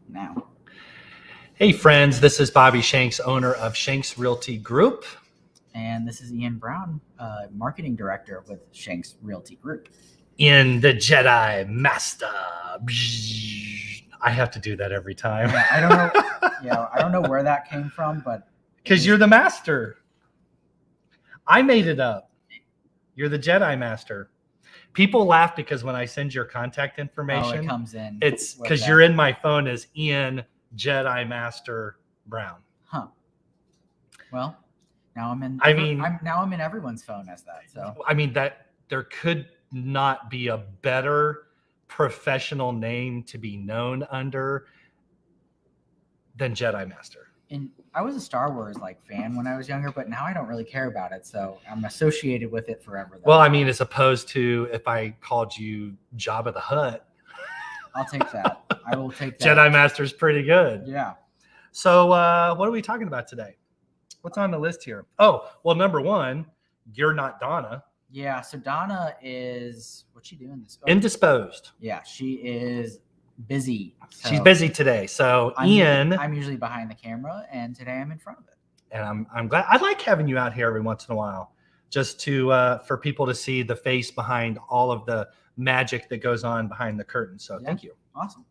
now. Hey friends, this is Bobby Shanks, owner of Shanks Realty Group. And this is Ian Brown, marketing director with Shanks Realty Group. In the Jedi Master. I have to do that every time. Yeah, I don't know. I don't know where that came from, but because you're the master. I made it up. You're the Jedi Master. People laugh because when I send your contact information, it comes in. It's because you're in my phone as Ian Jedi Master Brown. Huh. Well, now I'm in. I'm in everyone's phone as that. So I mean that there could not be a better professional name to be known under than Jedi Master. And I was a Star Wars fan when I was younger, but now I don't really care about it, so I'm associated with it forever. Though. Well, I mean, as opposed to if I called you Jabba the Hutt. I'll take that. I will take that. Jedi Master's pretty good. Yeah. So what are we talking about today? What's on the list here? Oh, well, number one, you're not Donna. Yeah, so Donna is, what's she doing this? Indisposed. Yeah, she is busy. So she's busy today. So Ian. I'm usually behind the camera, and today I'm in front of it. And I'm glad. I like having you out here every once in a while, just to for people to see the face behind all of the magic that goes on behind the curtain. So thank you. Awesome.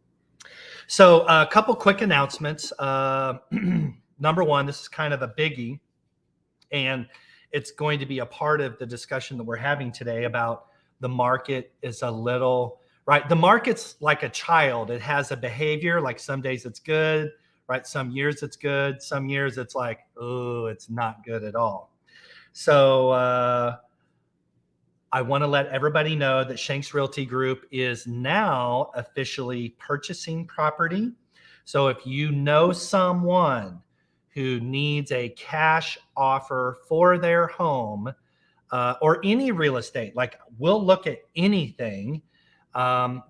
So a couple quick announcements. Number one, this is kind of a biggie, and it's going to be a part of the discussion that we're having today about the market is a little, right? The market's like a child. It has a behavior, like some days it's good, right? Some years it's good. Some years it's like, oh, it's not good at all. So I want to let everybody know that Shanks Realty Group is now officially purchasing property. So if you know someone who needs a cash offer for their home or any real estate, like we'll look at anything,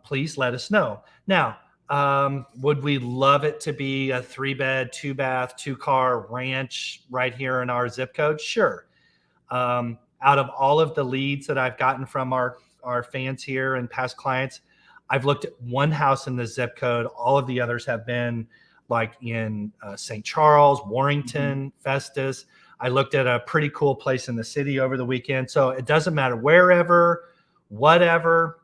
please let us know. Now, would we love it to be a 3-bed, 2-bath, 2-car ranch right here in our zip code? Sure. Out of all of the leads that I've gotten from our fans here and past clients, I've looked at one house in the zip code. All of the others have been like in St. Charles, Warrington, Festus. I looked at a pretty cool place in the city over the weekend. So it doesn't matter wherever, whatever.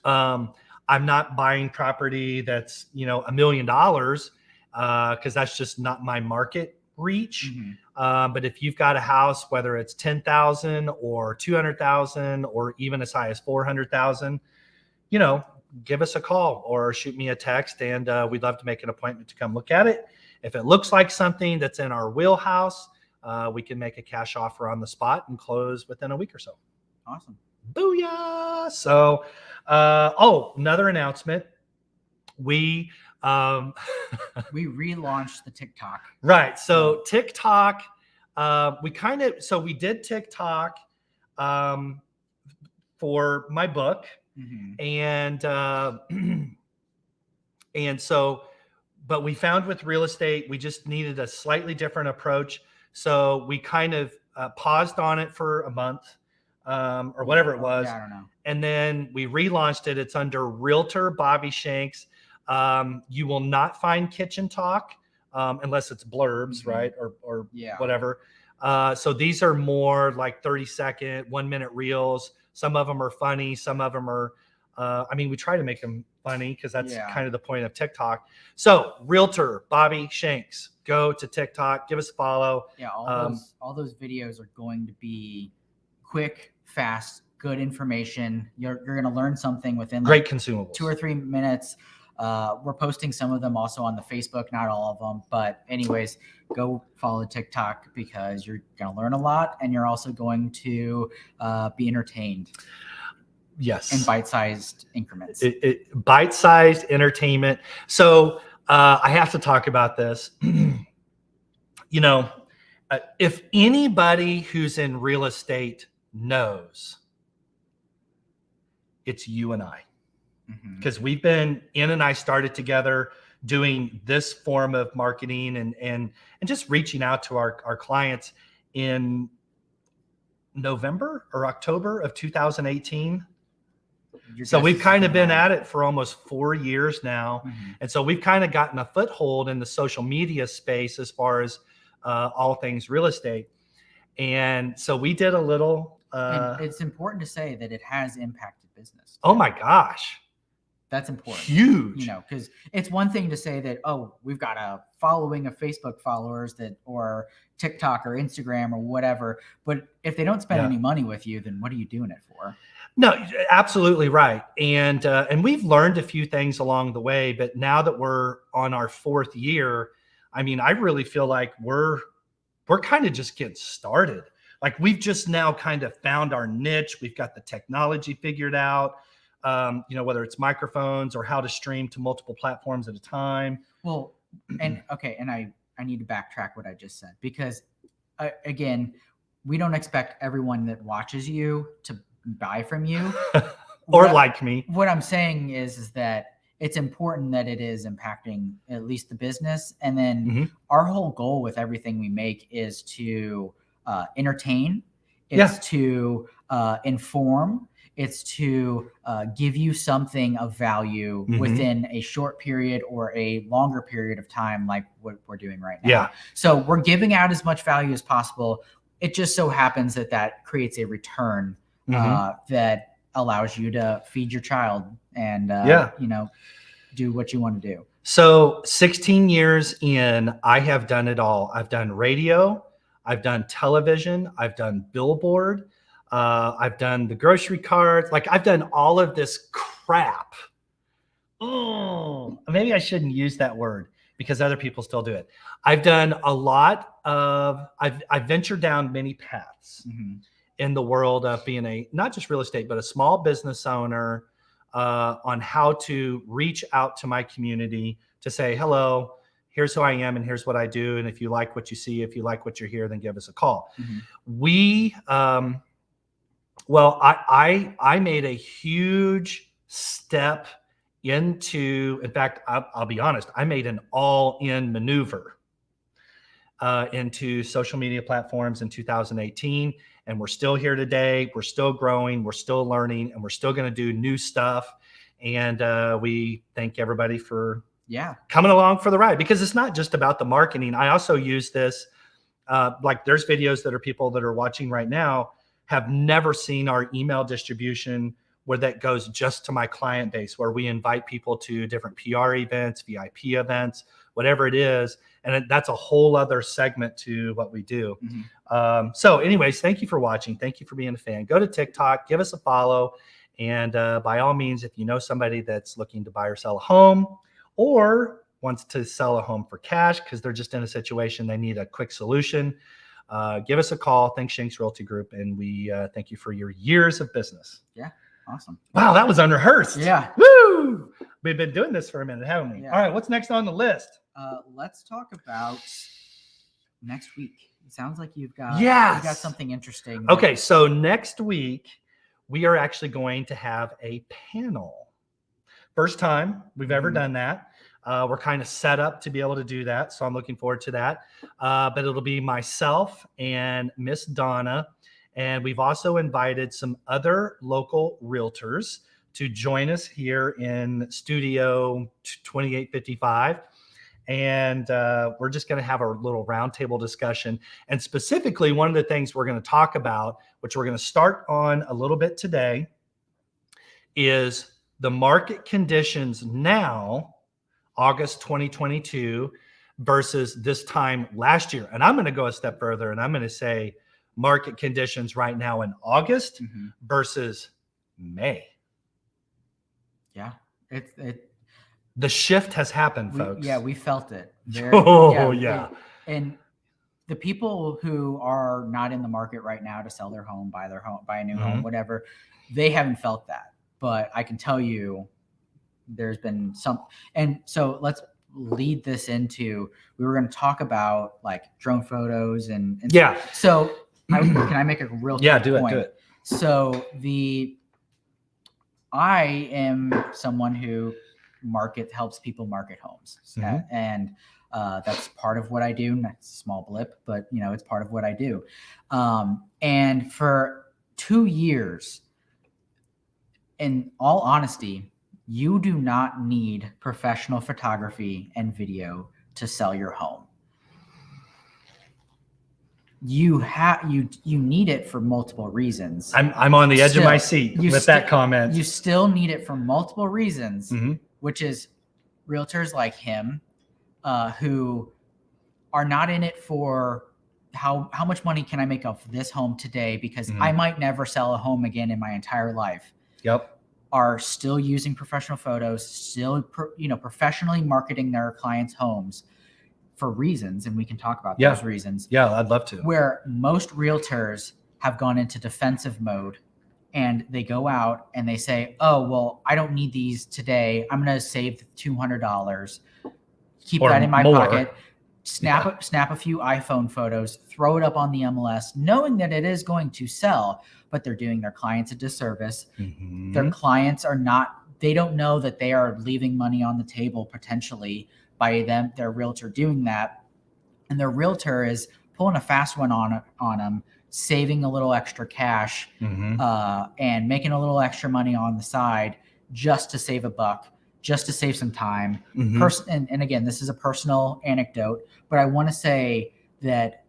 I'm not buying property that's, $1 million because that's just not my market reach. But if you've got a house, whether it's 10,000 or 200,000 or even as high as 400,000, give us a call or shoot me a text, and we'd love to make an appointment to come look at it. If it looks like something that's in our wheelhouse, we can make a cash offer on the spot and close within a week or so. Awesome. Booyah! So, another announcement. We relaunched the TikTok. Right. So TikTok, we did TikTok for my book. And but we found with real estate, we just needed a slightly different approach. So we kind of paused on it for a month or whatever it was. Yeah, I don't know. And then we relaunched it. It's under Realtor Bobby Shanks. You will not find kitchen talk unless it's blurbs, right? Or whatever. So these are more like 30-second, 1-minute reels. Some of them are funny. Some of them are, we try to make them funny because that's kind of the point of TikTok. So Realtor Bobby Shanks, go to TikTok, give us a follow. Yeah, all those videos are going to be quick, fast, good information. You're going to learn something within great consumables, 2 or 3 minutes. We're posting some of them also on the Facebook, not all of them. But anyways, go follow TikTok because you're going to learn a lot and you're also going to be entertained. Yes. In bite-sized increments. Bite-sized entertainment. So I have to talk about this. If anybody who's in real estate knows, it's you and I. Because Ian and I started together doing this form of marketing and just reaching out to our clients in November or October of 2018. So guess we've is kind of been right. at it for almost 4 years now. Mhm. And so we've kind of gotten a foothold in the social media space as far as all things real estate. And so we did a little. And it's important to say that it has impacted business. Oh too. my gosh. That's important. Huge. You know, because it's one thing to say that, oh, we've got a following of Facebook followers that, or TikTok or Instagram or whatever. But if they don't spend Yeah. any money with you, then what are you doing it for? No, absolutely right. And we've learned a few things along the way, but now that we're on our 4th year, I mean, I really feel like we're kind of just getting started. Like we've just now kind of found our niche. We've got the technology figured out, you know, whether it's microphones or how to stream to multiple platforms at a time. Well, and okay, and I need to backtrack what I just said, because again, we don't expect everyone that watches you to buy from you. Or What I- like me. What I'm saying is that it's important that it is impacting at least the business. And then Mhm. our whole goal with everything we make is to entertain, Yeah. it's to inform, it's to give you something of value Mhm. within a short period or a longer period of time, like what we're doing right now. Yeah. So we're giving out as much value as possible. It just so happens that creates a return Mhm. that allows you to feed your child and Yeah. you know, do what you want to do. So 16 years in, I have done it all. I've done radio, I've done television, I've done billboard, I've done the grocery carts. Like I've done all of this crap. Oh, maybe I shouldn't use that word because other people still do it. I've done a lot of, I've ventured down many paths in the world of being a, not just real estate, but a small business owner, on how to reach out to my community to say, hello, here's who I am and here's what I do. And if you like what you see, if you like what you hear, then give us a call. We, well, I made a huge step into, in fact, I'll be honest, I made an all-in maneuver into social media platforms in 2018. And we're still here today. We're still growing. We're still learning, and we're still going to do new stuff. And we thank everybody for coming along for the ride, because it's not just about the marketing. I also use this, like there's videos that are people that are watching right now have never seen our email distribution where that goes just to my client base, where we invite people to different PR events, VIP events, whatever it is. And that's a whole other segment to what we do. So anyways, thank you for watching. Thank you for being a fan. Go to TikTok, give us a follow. And by all means, if you know somebody that's looking to buy or sell a home, or wants to sell a home for cash because they're just in a situation they need a quick solution, give us a call. Thanks, Shanks Realty Group. And we thank you for your years of business. Yeah. Awesome. Wow, that was unrehearsed. Yeah. Woo! We've been doing this for a minute, haven't we? Yeah. All right, what's next on the list? Let's talk about next week. It sounds like you've got something interesting. Okay, so next week we are actually going to have a panel. First time we've ever done that. We're kind of set up to be able to do that, so I'm looking forward to that. But it'll be myself and Miss Donna, and we've also invited some other local realtors to join us here in Studio 2855. And we're just going to have a little roundtable discussion. And specifically, one of the things we're going to talk about, which we're going to start on a little bit today, is the market conditions now, August 2022, versus this time last year. And I'm going to go a step further, and I'm going to say market conditions right now in August versus May. Yeah. The shift has happened, folks. We felt it. And the people who are not in the market right now to sell their home, buy a new home, whatever, they haven't felt that. But I can tell you there's been some. And so let's lead this into, we were going to talk about like drone photos and so can I make a real quick point? Do it. So I am someone who helps people market homes. And that's part of what I do. That's a small blip, but it's part of what I do. And for 2 years, in all honesty, you do not need professional photography and video to sell your home. You need it for multiple reasons. I'm on the edge of my seat with that comment. You still need it for multiple reasons, Mhm. which is realtors like him who are not in it for how much money can I make off this home today, because I might never sell a home again in my entire life. Yep. Are still using professional photos, still professionally marketing their clients' homes for reasons, and we can talk about those reasons. Yeah, I'd love to. Where most realtors have gone into defensive mode, and they go out and they say, "Oh, well, I don't need these today. I'm going to save $200, keep that in my pocket." Snap a few iPhone photos, throw it up on the MLS, knowing that it is going to sell, but they're doing their clients a disservice. Their clients they don't know that they are leaving money on the table potentially by their realtor doing that. And their realtor is pulling a fast one on them, saving a little extra cash and making a little extra money on the side just to save a buck, just to save some time. And again, this is a personal anecdote, but I want to say that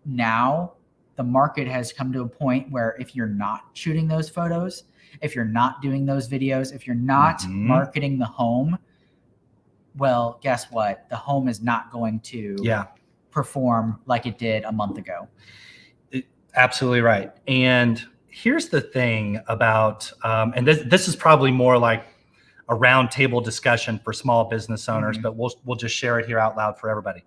now the market has come to a point where if you're not shooting those photos, if you're not doing those videos, if you're not marketing the home, well, guess what? The home is not going to perform like it did a month ago. Absolutely right. And here's the thing about, and this is probably more like a round table discussion for small business owners, but we'll just share it here out loud for everybody.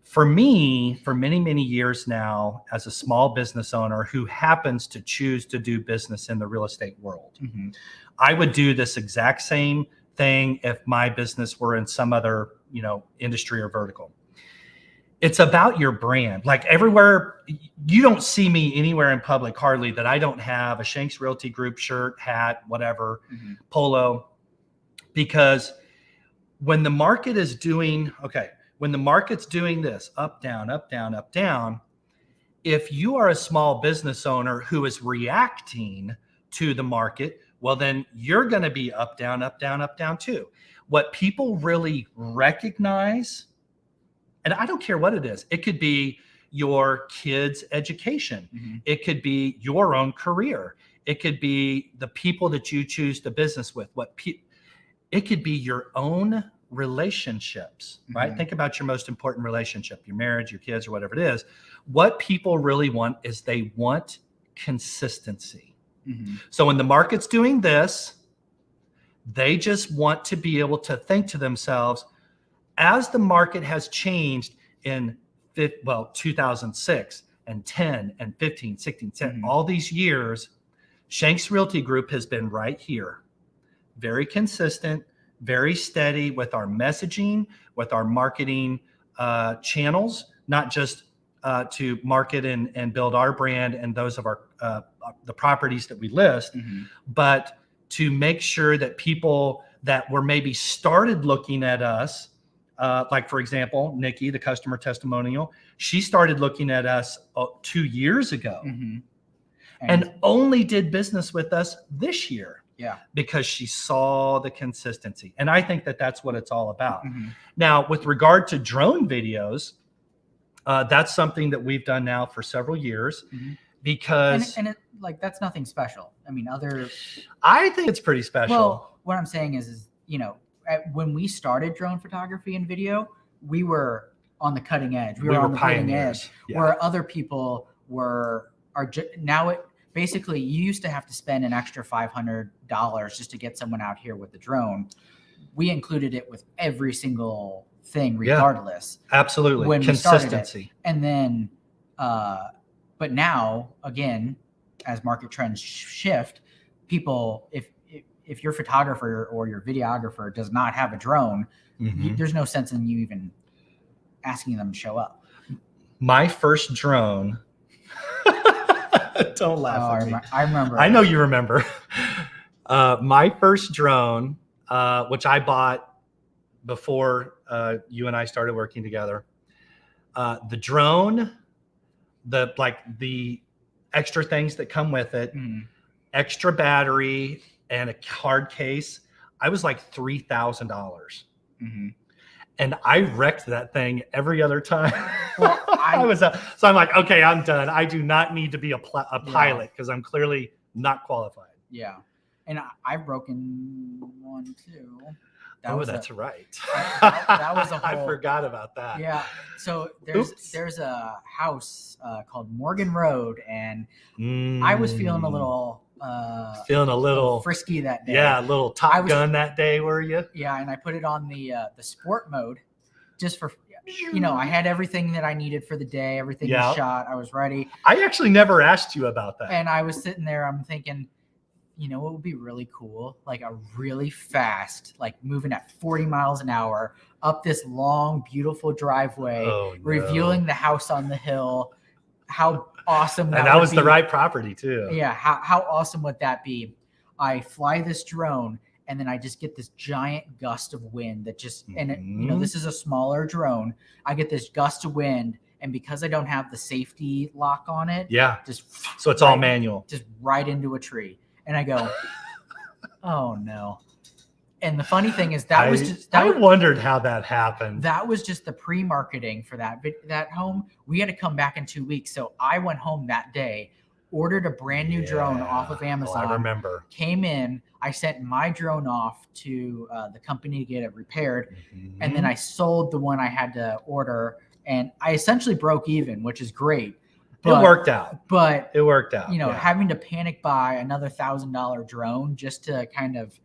For me, for many, many years now, as a small business owner who happens to choose to do business in the real estate world, I would do this exact same thing if my business were in some other, industry or vertical. It's about your brand. Like everywhere, you don't see me anywhere in public hardly that I don't have a Shanks Realty Group shirt, hat, whatever, polo. Because when the market is doing, when the market's doing this, up, down, up, down, up, down, if you are a small business owner who is reacting to the market, well, then you're going to be up, down, up, down, up, down too. What people really recognize, and I don't care what it is, it could be your kids' education. It could be your own career. It could be the people that you choose to business with. It could be your own relationships, right? Think about your most important relationship, your marriage, your kids, or whatever it is. What people really want is they want consistency. So when the market's doing this, they just want to be able to think to themselves, as the market has changed in 2006 and 10 and 15, 16, 17, all these years, Shanks Realty Group has been right here. Very consistent, very steady with our messaging, with our marketing channels, not just to market and build our brand and those of our the properties that we list, but to make sure that people that were maybe started looking at us, like for example, Nikki, the customer testimonial, she started looking at us 2 years ago and only did business with us this year. Because she saw the consistency. And I think that that's what it's all about. Now, with regard to drone videos, that's something that we've done now for several years because that's nothing special. I mean, I think it's pretty special. Well, what I'm saying is when we started drone photography and video, we were on the cutting edge. We were on the cutting edge where other people basically, you used to have to spend an extra $500 just to get someone out here with the drone. We included it with every single thing, regardless. Absolutely. When consistency. And then, but now, again, as market trends shift, people, if your photographer or your videographer does not have a drone, there's no sense in you even asking them to show up. My first drone. Don't laugh at me. I remember. I know you remember. My first drone, which I bought before you and I started working together. The drone, the extra things that come with it, extra battery, and a hard case. I was like $3,000. Mm-hmm. And I wrecked that thing every other time. Well, so I'm like, okay, I'm done. I do not need to be a pilot because I'm clearly not qualified. Yeah. And I've broken one too. That's right. That was a I whole, forgot about that. yeah. So there's a house called Morgan Road, and I was feeling a little frisky that day. Yeah, a little Top Gun that day, were you? Yeah, and I put it on the sport mode, just for I had everything that I needed for the day. Everything was shot. I was ready. I actually never asked you about that. And I was sitting there. I'm thinking, what would be really cool? Like a really fast, like moving at 40 miles an hour up this long, beautiful driveway, revealing the house on the hill. How awesome that would be. And that was the right property too. Yeah. How awesome would that be? I fly this drone and then I just get this giant gust of wind that just, and it, this is a smaller drone. I get this gust of wind. And because I don't have the safety lock on it. Yeah. So it's all manual. Just right into a tree. And I go, oh no. And the funny thing is I wondered how that happened. That was just the pre-marketing for that home. We had to come back in 2 weeks. So I went home that day, ordered a brand new drone off of Amazon. I remember. Came in, I sent my drone off to the company to get it repaired. Mm-hmm. And then I sold the one I had to order. And I essentially broke even, which is great. But, it worked out. But it worked out. Having to panic buy another $1,000 drone just to kind of,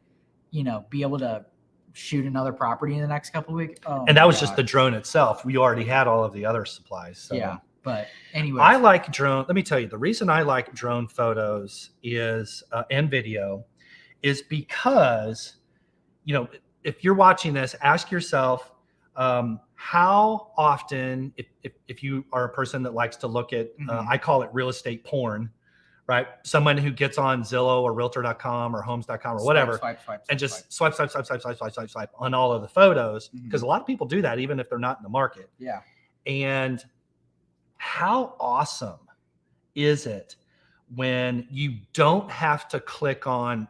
be able to shoot another property in the next couple of weeks. Oh, and that was just the drone itself. We already had all of the other supplies. So. Yeah. But anyway, I like drone. Let me tell you, the reason I like drone photos is and video is because, if you're watching this, ask yourself, how often, if you are a person that likes to look at, I call it real estate porn, right? Someone who gets on Zillow or Realtor.com or Homes.com or whatever, swipe, and just swipe on all of the photos, because a lot of people do that even if they're not in the market. Yeah. And how awesome is it when you don't have to click on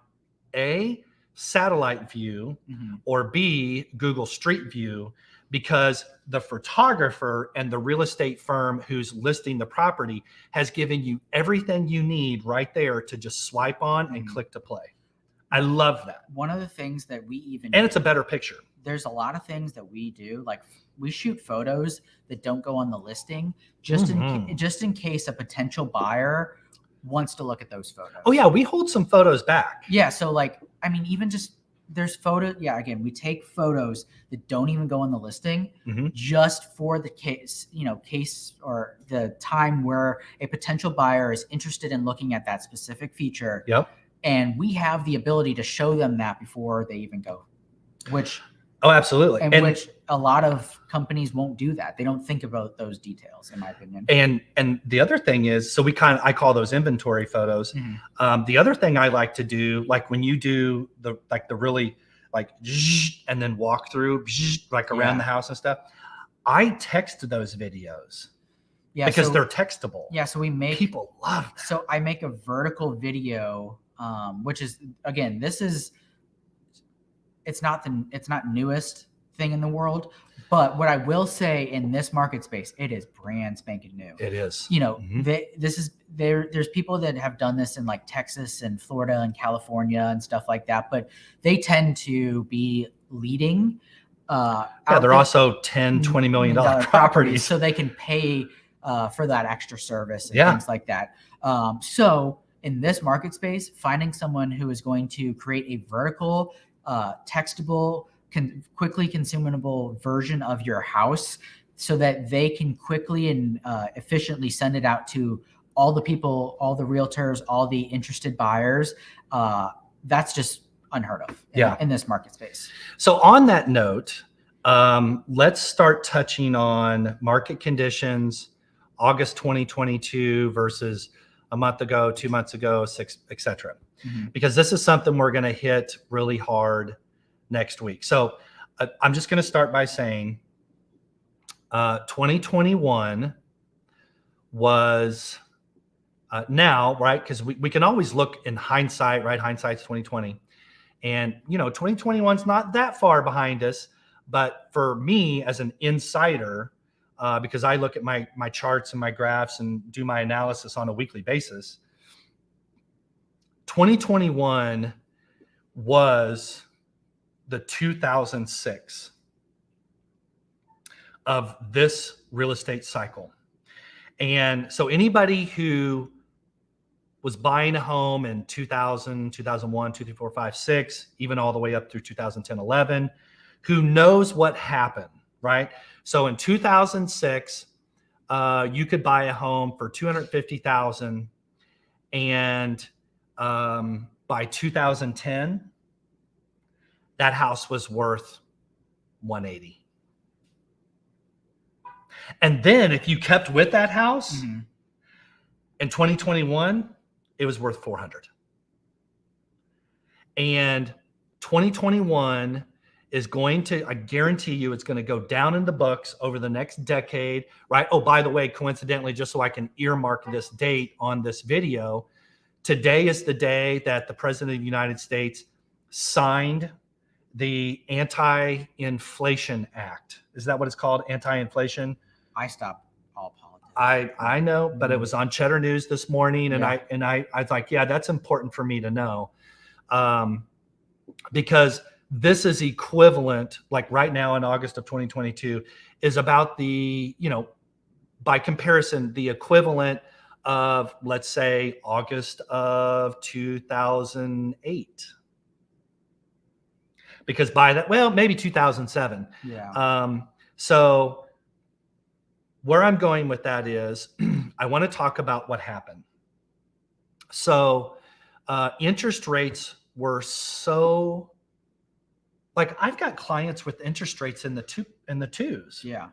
A, satellite view, or B, Google Street View, because the photographer and the real estate firm who's listing the property has given you everything you need right there to just swipe on and click to play. I love that. One of the things that we even and it's a better picture. There's a lot of things that we do, like we shoot photos that don't go on the listing just in case a potential buyer wants to look at those photos. Oh yeah, we hold some photos back. Yeah, so even just there's photos. Yeah, again, we take photos that don't even go on the listing just for the case or the time where a potential buyer is interested in looking at that specific feature. Yep. And we have the ability to show them that before they even go, which. Oh, absolutely. And which a lot of companies won't do that. They don't think about those details, in my opinion. And the other thing is, so I call those inventory photos. The other thing I like to do, like when you do the really and then walk through around the house and stuff, I text those videos. Yeah, because they're textable. Yeah, so people love that. So I make a vertical video, which is, again, it's not newest thing in the world, but what I will say in this market space, it is brand spanking new. It is. There's people that have done this in like Texas and Florida and California and stuff like that, but they tend to be leading. They're also $10-20 million properties, so they can pay for that extra service and things like that. So in this market space, finding someone who is going to create a vertical, textable, quickly consumable version of your house so that they can quickly and efficiently send it out to all the people, all the realtors, all the interested buyers. That's just unheard of in this market space. So on that note, let's start touching on market conditions, August 2022 versus a month ago, 2 months ago, et cetera. Because this is something we're going to hit really hard next week. So I'm just going to start by saying 2021 was now, right? Because we can always look in hindsight, right? Hindsight's 2020. And, 2021 is not that far behind us. But for me as an insider, because I look at my charts and my graphs and do my analysis on a weekly basis, 2021 was the 2006 of this real estate cycle. And so anybody who was buying a home in 2000, 2001, 2, 3, 4, 5, 6, even all the way up through 2010, 11, who knows what happened, right? So in 2006, you could buy a home for $250,000, and by 2010, that house was worth $180,000. And then if you kept with that house in 2021, it was worth $400,000. And 2021 is going to, I guarantee you, it's going to go down in the books over the next decade, right? Oh, by the way, coincidentally, just so I can earmark this date on this video, today is the day that the President of the United States signed the Anti-Inflation Act. Is that what it's called? Anti-inflation? I stopped all politics. I know, but it was on Cheddar News this morning, and Yeah. I was like, yeah, that's important for me to know, because this is equivalent, like right now in August of 2022, is about the, by comparison, the equivalent of, let's say, August of 2008. Because by that, well, maybe 2007. Yeah. So where I'm going with that is I want to talk about what happened. So interest rates were so, like, I've got clients with interest rates in the twos, Yeah.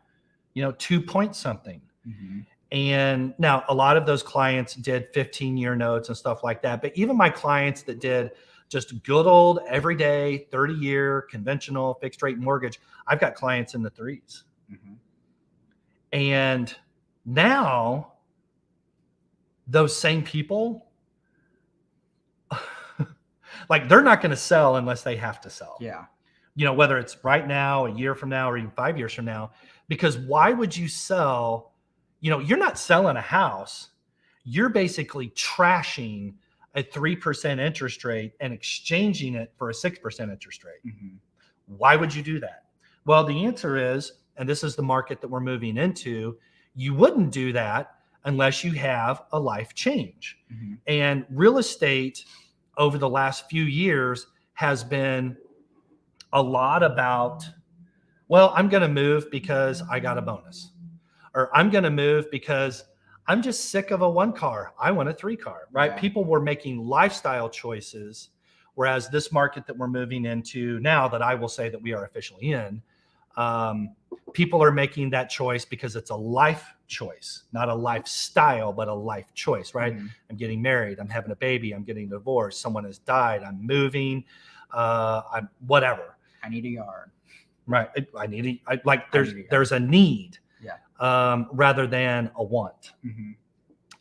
2 point something. Mm-hmm. And now a lot of those clients did 15-year notes and stuff like that. But even my clients that did just good old everyday 30-year conventional fixed rate mortgage, I've got clients in the threes. Mm-hmm. And now those same people, like, they're not going to sell unless they have to sell. Yeah. Whether it's right now, a year from now, or even 5 years from now, because why would you sell? You're not selling a house. You're basically trashing a 3% interest rate and exchanging it for a 6% interest rate. Mm-hmm. Why would you do that? Well, the answer is, and this is the market that we're moving into, you wouldn't do that unless you have a life change. Mm-hmm. And real estate over the last few years has been a lot about, well, I'm going to move because I got a bonus, or I'm going to move because I'm just sick of a 1 car. I want a 3 car, right? Yeah. People were making lifestyle choices, whereas this market that we're moving into now, that I will say that we are officially in, people are making that choice because it's a life choice, not a lifestyle, but a life choice, right? Mm-hmm. I'm getting married, I'm having a baby, I'm getting divorced, someone has died, I'm moving, I'm whatever. I need a yard. Right. There's a need. Yeah. Rather than a want. Mm-hmm.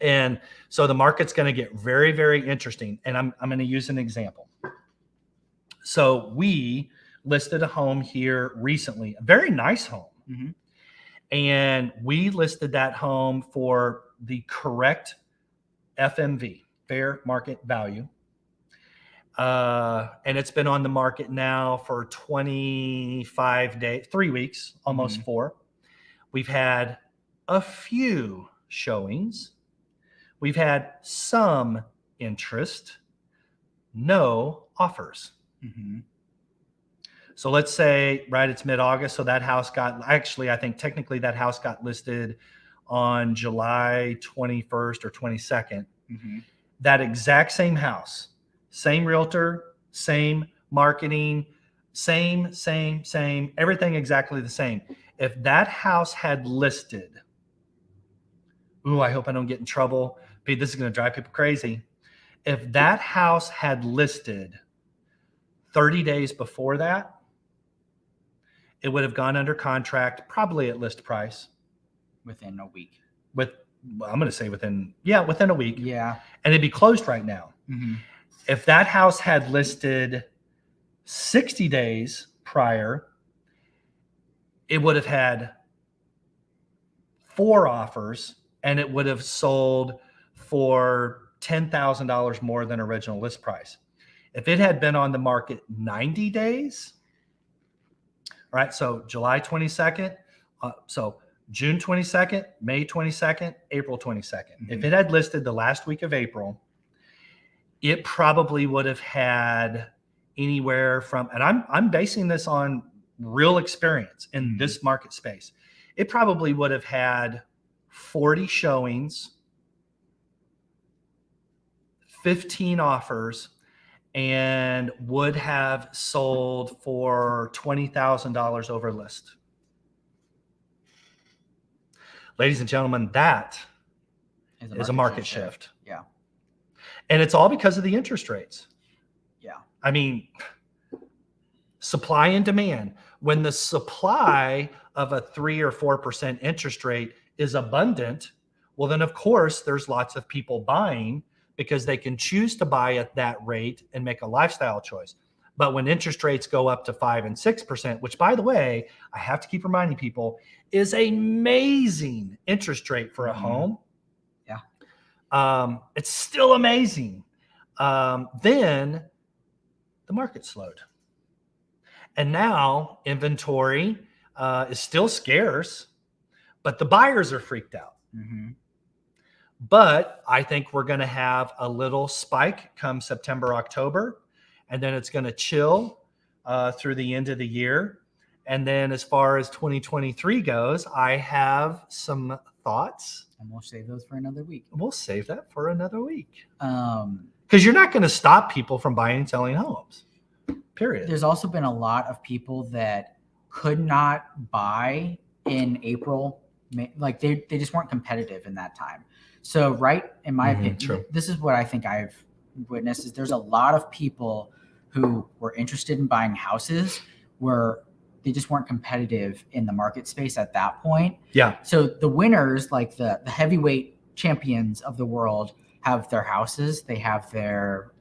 And so the market's going to get very, very interesting. And I'm going to use an example. So we listed a home here recently, a very nice home. Mm-hmm. And we listed that home for the correct FMV, fair market value. And it's been on the market now for 25 days, 3 weeks, almost 4. We've had a few showings. We've had some interest, no offers. Mm-hmm. So let's say, right, it's mid-August. So that house I think technically that house got listed on July 21st or 22nd. Mm-hmm. That exact same house, same realtor, same marketing, same, everything exactly the same. If that house had listed, I hope I don't get in trouble. Pete, this is going to drive people crazy. If that house had listed 30 days before that, it would have gone under contract, probably at list price. Within a week. I'm going to say within a week. Yeah. And it'd be closed right now. Mm-hmm. If that house had listed 60 days prior, it would have had 4 offers and it would have sold for $10,000 more than original list price. If it had been on the market 90 days, right? So July 22nd, so June 22nd, May 22nd, April 22nd. Mhm. If it had listed the last week of April, it probably would have had anywhere from, and I'm basing this on real experience in Mhm. this market space. It probably would have had 40 showings, 15 offers, and would have sold for $20,000 over list. Ladies and gentlemen, that is a market shift. Yeah. And it's all because of the interest rates. Yeah. I mean, supply and demand. When the supply of a 3 or 4% interest rate is abundant, well, then of course there's lots of people buying because they can choose to buy at that rate and make a lifestyle choice. But when interest rates go up to 5 and 6%, which by the way, I have to keep reminding people is an amazing interest rate for a Mhm. home. Yeah. It's still amazing. Then the market slowed. And now inventory is still scarce, but the buyers are freaked out. Mm-hmm. But I think we're going to have a little spike come September, October, and then it's going to chill through the end of the year. And then as far as 2023 goes, I have some thoughts. And we'll save those for another week. We'll save that for another week. Um, Because you're not going to stop people from buying and selling homes, period. There's also been a lot of people that could not buy in April. Like they just weren't competitive in that time. So, right, in my opinion, true. this is what I think I've witnessed is there's a lot of people who were interested in buying houses where they just weren't competitive in the market space at that point. Yeah. So the winners, like the heavyweight champions of the world, have their houses. They have their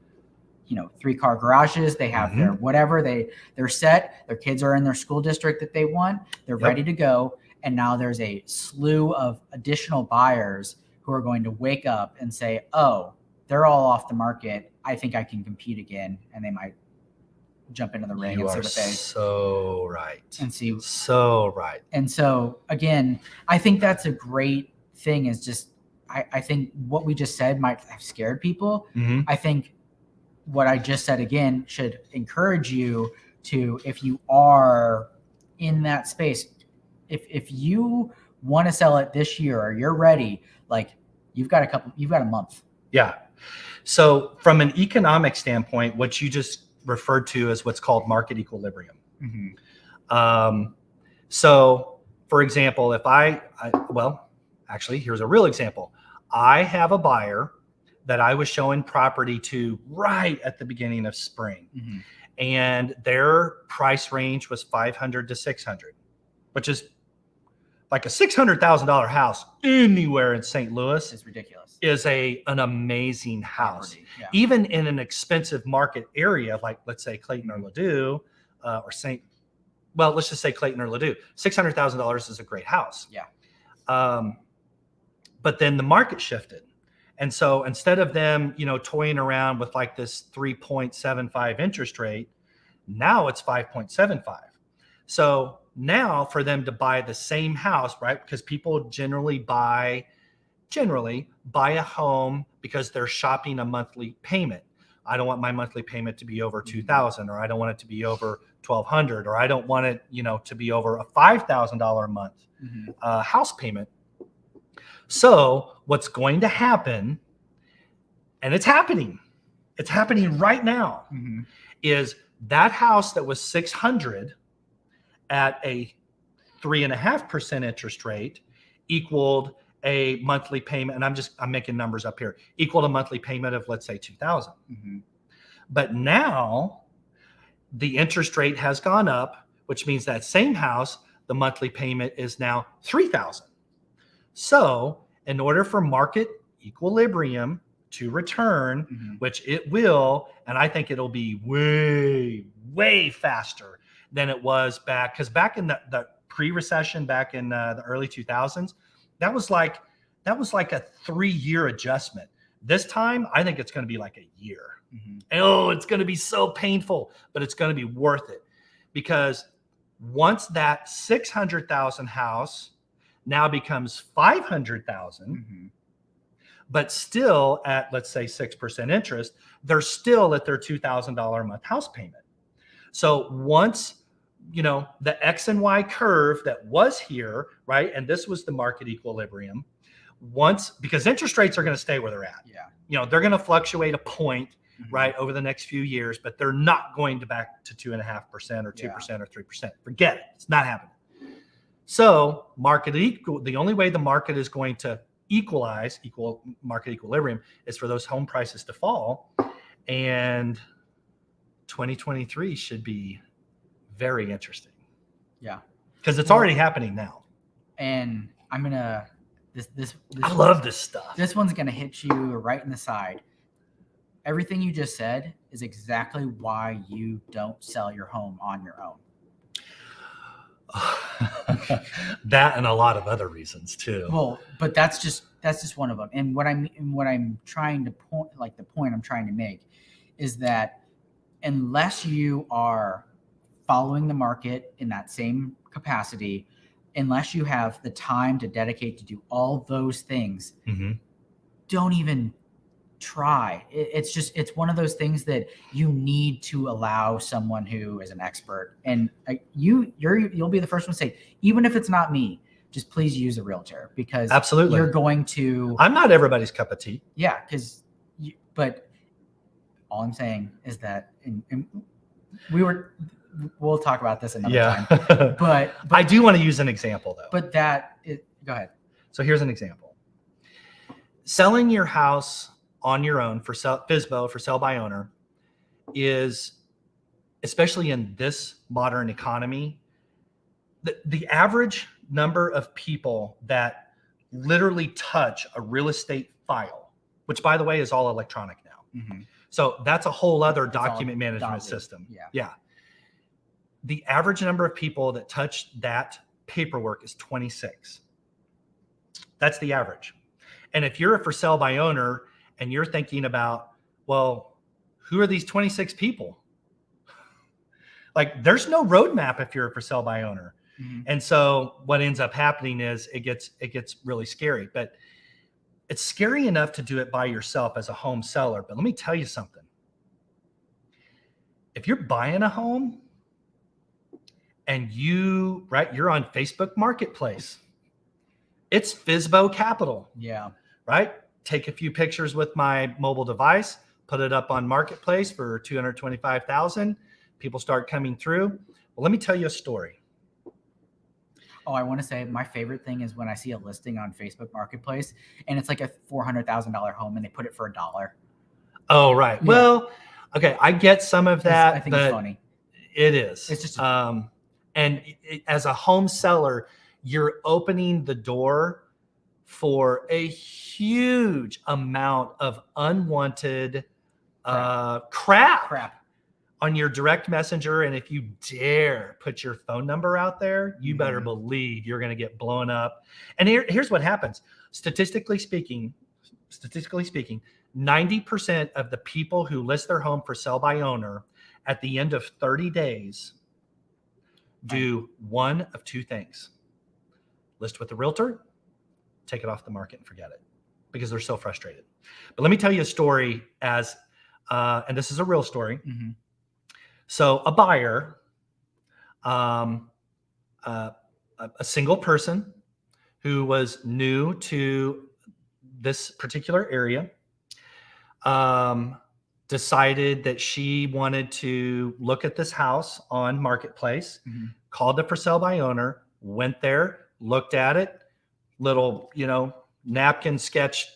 3-car garages. They have their whatever. They're set. Their kids are in their school district that they want. They're ready to go. And now there's a slew of additional buyers who are going to wake up and say, oh, they're all off the market. I think I can compete again. And they might jump into the ring You and see are what they so right. and see. So right. And so again, I think that's a great thing is just, I think what we just said might have scared people. Mm-hmm. I think what I just said again should encourage you to, if you are in that space, if you want to sell it this year or you're ready, like you've got a month. Yeah. So from an economic standpoint, what you just referred to as what's called market equilibrium. Mm-hmm. So for example, if actually, here's a real example. I have a buyer that I was showing property to right at the beginning of spring. Mm-hmm. And their price range was 500 to 600, which is like a $600,000 house anywhere in St. Louis It's ridiculous. is an amazing house. Yeah. Even in an expensive market area, like let's say Clayton or Ladue let's just say Clayton or Ladue, $600,000 is a great house. Yeah. But then the market shifted. And so instead of them, toying around with like this 3.75 interest rate, now it's 5.75. So now for them to buy the same house, right? Because people generally buy a home because they're shopping a monthly payment. I don't want my monthly payment to be over $2,000, or I don't want it to be over $1,200, or I don't want it, to be over a $5,000 a month house payment. So what's going to happen, and it's happening right now, is that house that was 600 at a 3.5% interest rate equaled a monthly payment, and I'm making numbers up here, equaled a monthly payment of, let's say, $2,000. But now the interest rate has gone up, which means that same house, the monthly payment is now $3,000. So in order for market equilibrium to return, Mhm. which it will, and I think it'll be way, way faster than it was back. Because back in the pre-recession, back in the early 2000s, that was like a 3-year adjustment. This time, I think it's going to be like a year. Mhm. Oh, it's going to be so painful, but it's going to be worth it, because once that 600,000 house now becomes 500,000, Mhm. but still at, let's say, 6% interest, they're still at their $2,000 a month house payment. So once, the X and Y curve that was here, right? And this was the market equilibrium. Because interest rates are going to stay where they're at. Yeah. They're going to fluctuate a point, Mhm. right, over the next few years, but they're not going to back to 2.5% or 2% or 3%. Forget it. It's not happening. So the only way the market is going to equal market equilibrium is for those home prices to fall. And 2023 should be very interesting. Yeah. Because it's Well, already happening now. And I'm gonna this I love this stuff. This one's gonna hit you right in the side. Everything you just said is exactly why you don't sell your home on your own. That and a lot of other reasons too. Well, but that's just one of them. And what I'm trying to the point I'm trying to make is that unless you are following the market in that same capacity, unless you have the time to dedicate to do all those things, don't even try. It's one of those things that you need to allow someone who is an expert, and you'll be the first one to say, even if it's not me, just please use a realtor, because absolutely you're going to. I'm not everybody's cup of tea. Yeah, but all I'm saying is that, and we'll talk about this another time. But I do want to use an example though. But go ahead. So here's an example. Selling your house on your own for FSBO, for sell by owner, is, especially in this modern economy, the average number of people that literally touch a real estate file, which by the way is all electronic now. Mm-hmm. So that's a whole other document management system. Yeah. The average number of people that touch that paperwork is 26. That's the average. And if you're a for sale by owner and you're thinking about, well, who are these 26 people? Like, there's no roadmap if you're a for sale by owner. Mm-hmm. And so what ends up happening is it gets really scary. But it's scary enough to do it by yourself as a home seller. But let me tell you something. If you're buying a home and you're on Facebook Marketplace, it's FSBO Capital. Yeah. Right? Take a few pictures with my mobile device, put it up on Marketplace for $225,000. People start coming through. Well, let me tell you a story. Oh, I want to say my favorite thing is when I see a listing on Facebook Marketplace and it's like a $400,000 home and they put it for $1. Oh, right. Yeah. Well, okay, I get some of that. I think it's funny. It is. It's just as a home seller, you're opening the door for a huge amount of unwanted crap on your direct messenger. And if you dare put your phone number out there, you better believe you're going to get blown up. And here's what happens. Statistically speaking, 90% of the people who list their home for sell by owner at the end of 30 days do one of two things: list with a realtor, take it off the market and forget it, because they're so frustrated. But let me tell you a story and this is a real story. Mm-hmm. So a buyer, a single person who was new to this particular area, decided that she wanted to look at this house on Marketplace, called the for sale by owner, went there, looked at it, little, napkin sketch,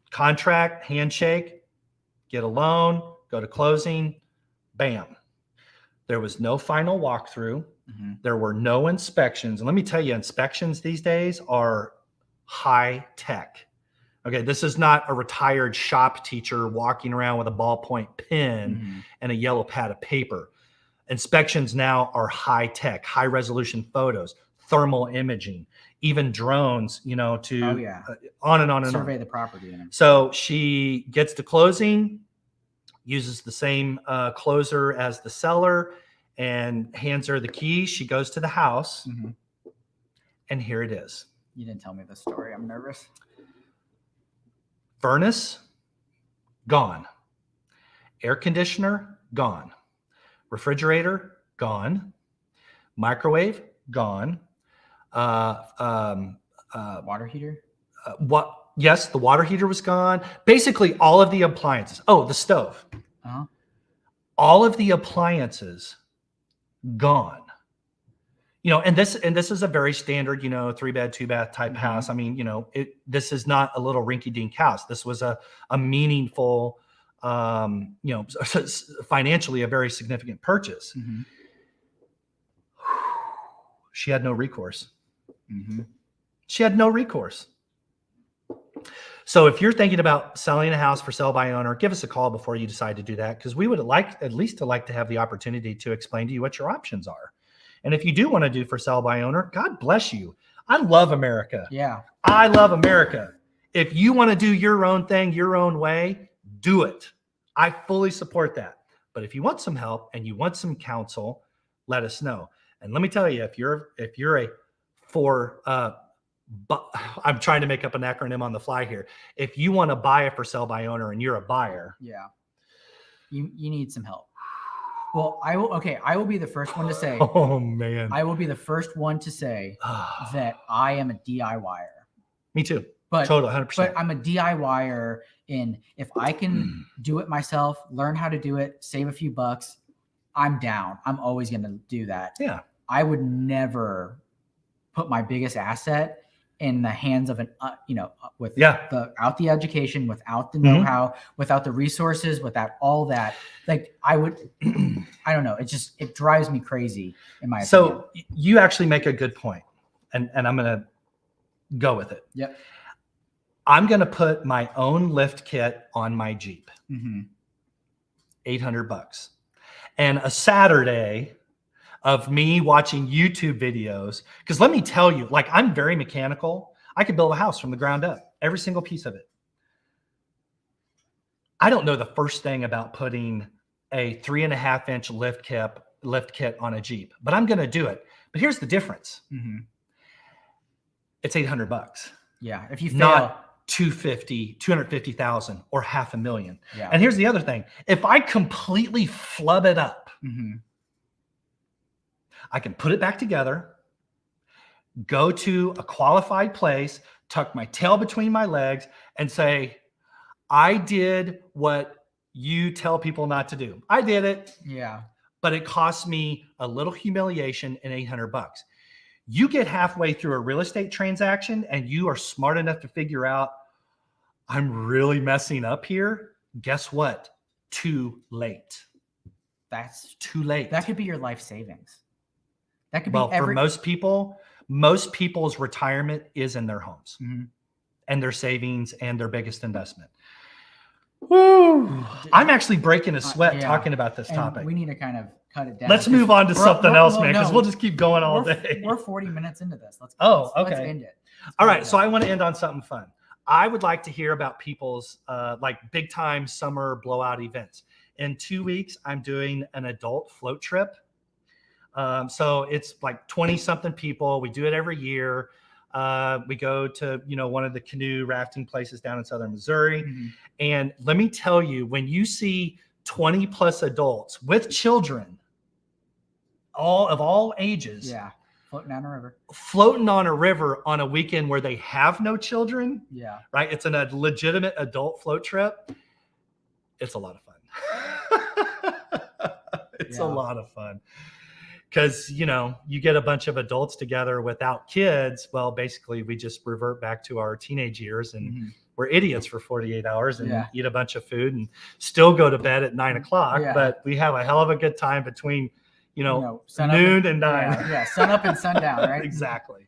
contract, handshake, get a loan, go to closing, bam. There was no final walkthrough. There were no inspections. And let me tell you, inspections these days are high tech. Okay, this is not a retired shop teacher walking around with a ballpoint pen Mhm. and a yellow pad of paper. Inspections now are high tech, high resolution photos, thermal imaging, even drones, to Oh yeah. on and on and Survey on. the property and everything. So she gets to closing, uses the same closer as the seller, and hands her the keys. She goes to the house, Mhm. and here it is. You didn't tell me the story. I'm nervous. Furnace, gone. Air conditioner, gone. Refrigerator, gone. Microwave, gone. Water heater. Yes, the water heater was gone. Basically, all of the appliances. Oh, the stove. Uh-huh. All of the appliances gone. And this is a very standard, 3-bed, 2-bath type Mhm. house. I mean, this is not a little rinky-dink house. This was a meaningful, financially a very significant purchase. Mhm. She had no recourse. Mhm. She had no recourse. So if you're thinking about selling a house for sale by owner, give us a call before you decide to do that, because we would like to have the opportunity to explain to you what your options are. And if you do want to do for sale by owner, God bless you. I love America. Yeah. I love America. If you want to do your own thing, your own way, do it. I fully support that. But if you want some help and you want some counsel, let us know. And let me tell you, if you're I'm trying to make up an acronym on the fly here. If you want to buy a for sale by owner and you're a buyer, Yeah. You need some help. Well, I will be the first one to say, oh man, I will be the first one to say that I am a DIYer. Me too. But Totally, 100%. But I'm a DIYer in if I can do it myself, learn how to do it, save a few bucks, I'm down. I'm always going to do that. Yeah. I would never put my biggest asset in the hands of without the education, without the know-how, without the resources, without all that. Like I would, I don't know. It drives me crazy in my opinion. So you actually make a good point, and I'm going to go with it. Yep. I'm going to put my own lift kit on my Jeep. Mm-hmm. $800. And a Saturday of me watching YouTube videos. Because let me tell you, like, I'm very mechanical. I could build a house from the ground up, every single piece of it. I don't know the first thing about putting a 3.5-inch lift kit on a Jeep, but I'm going to do it. But here's the difference. Mm-hmm. It's $800. Yeah. If you fail, not 250,000 or $500,000. Yeah. And here's the other thing. If I completely flub it up, mm-hmm. I can put it back together, go to a qualified place, tuck my tail between my legs, and say, I did what you tell people not to do. I did it. Yeah. But it cost me a little humiliation and $800. You get halfway through a real estate transaction and you are smart enough to figure out, I'm really messing up here. Guess what? Too late. That's too late. That could be your life savings. That could be for most people's retirement is in their homes and their savings and their biggest investment. Woo! I'm actually breaking a sweat talking about this topic. We need to kind of cut it down. Let's move on to something else, man, because we'll just keep going all day. We're 40 minutes into this. Let's end it. All right. So I want to end on something fun. I would like to hear about people's like big time summer blowout events. In 2 weeks, I'm doing an adult float trip. So it's like 20 something people. We do it every year. We go to, one of the canoe rafting places down in Southern Missouri. Mm-hmm. And let me tell you, when you see 20 plus adults with children, all ages. Yeah. Floating on a river on a weekend where they have no children. Yeah. Right. It's a legitimate adult float trip. It's a lot of fun. It's a lot of fun. Because, you get a bunch of adults together without kids. Well, basically, we just revert back to our teenage years and we're idiots for 48 hours and eat a bunch of food and still go to bed at 9 o'clock. Yeah. But we have a hell of a good time between, noon and 9. Yeah, sun up and sundown, right? Exactly.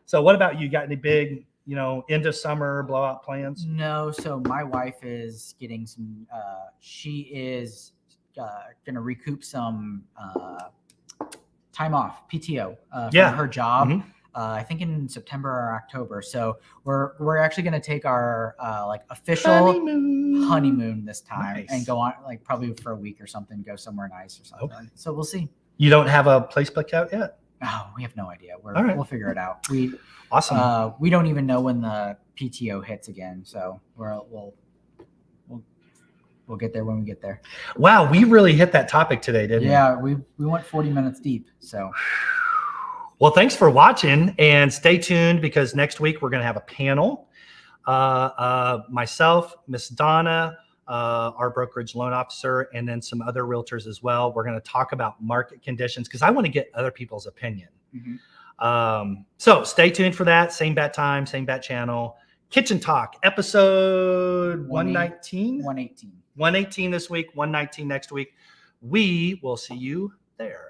So what about you? Got any big end of summer blowout plans? No, so my wife is getting some. She is going to recoup some time off PTO from her job. Mhm. I think in September or October. So we're actually going to take our like official honeymoon this time Nice. and go on like probably for a week or something. Go somewhere nice or something. Okay. So we'll see. You don't have a place picked out yet? Oh, we have no idea. All right. We'll figure it out. Awesome. We don't even know when the PTO hits again, so we'll get there when we get there. Wow, we really hit that topic today, didn't we? Yeah, we went 40 minutes deep. So, well, thanks for watching, and stay tuned because next week we're going to have a panel. Myself, Miss Donna, our brokerage loan officer, and then some other realtors as well. We're going to talk about market conditions because I want to get other people's opinion. mm-hmm. So stay tuned for that. Same bat time, same bat channel. Kitchen Talk, episode 119. 118. 118 this week, 119 next week. We will see you there.